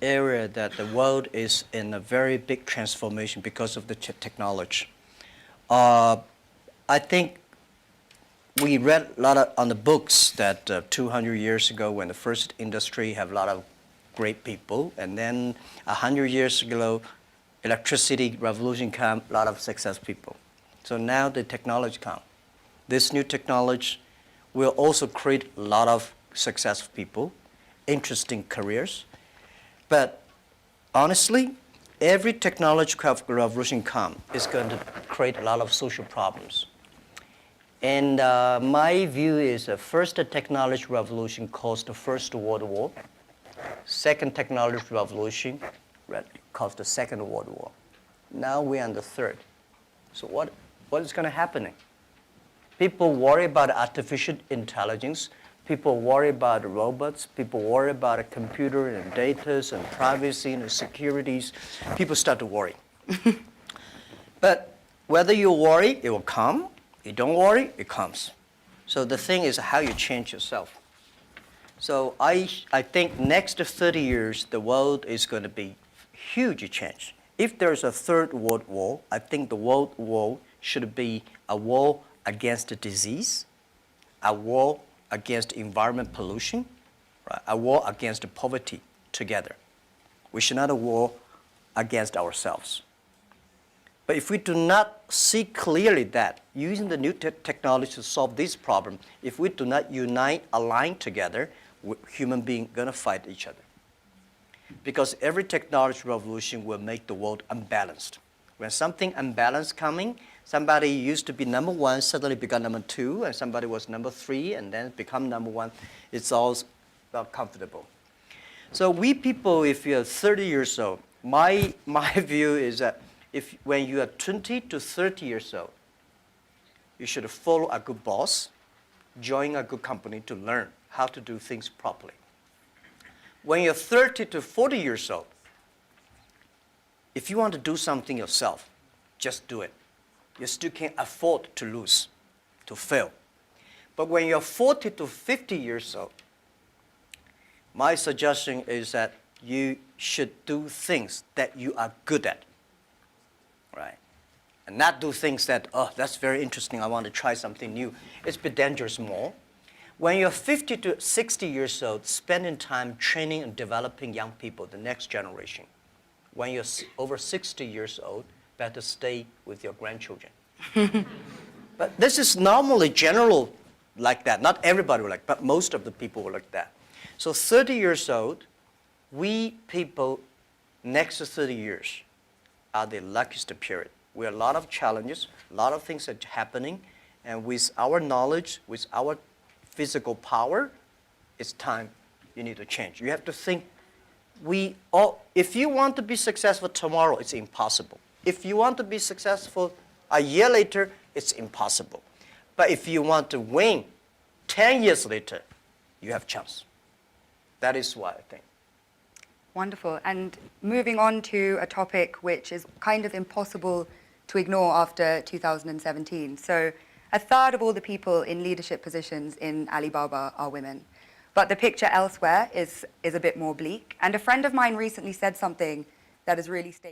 area that the world is in a very big transformation because of the technology. I think we read a lot on the books that 200 years ago when the first industry have a lot of great people, and then 100 years ago, electricity revolution come, a lot of success people. So now the technology come. This new technology will also create a lot of successful people, interesting careers. But honestly, every technological revolution come is going to create a lot of social problems. And my view is the first technology revolution caused the First World War. Second technology revolution caused the Second World War. Now we're on the third. So what is going to happen? People worry about artificial intelligence. People worry about robots. People worry about a computer and data and privacy and securities. People start to worry. But whether you worry, it will come. You don't worry, it comes. So the thing is how you change yourself. So I think next 30 years, the world is going to be huge change. If there's a third world war, I think the world war should be a war against disease, a war against environment pollution, right? A war against poverty together. We should not a war against ourselves. But if we do not see clearly that, using the new technology to solve this problem, if we do not unite, align together, human beings are going to fight each other. Because every technology revolution will make the world unbalanced. When something unbalanced coming, somebody used to be number one, suddenly become number two, and somebody was number three, and then become number one. It's all not comfortable. So we people, if you're 30 years old, my view is that when you are 20 to 30 years old, you should follow a good boss, join a good company to learn how to do things properly. When you're 30 to 40 years old, if you want to do something yourself, just do it. You still can't afford to lose, to fail. But when you're 40 to 50 years old, my suggestion is that you should do things that you are good at, right? And not do things that, oh, that's very interesting, I want to try something new. It's a bit dangerous more. When you're 50 to 60 years old, spending time training and developing young people, the next generation. When you're over 60 years old, better stay with your grandchildren. But this is normally general like that. Not everybody will like, but most of the people will like that. So 30 years old, we people, next 30 years, are the luckiest period. We have a lot of challenges, a lot of things are happening, and with our knowledge, with our physical power, it's time you need to change. You have to think, if you want to be successful tomorrow, it's impossible. If you want to be successful a year later, it's impossible. But if you want to win 10 years later, you have a chance. That is what I think. Wonderful. And moving on to a topic which is kind of impossible to ignore after 2017. So a third of all the people in leadership positions in Alibaba are women. But the picture elsewhere is a bit more bleak. And a friend of mine recently said something that has really stayed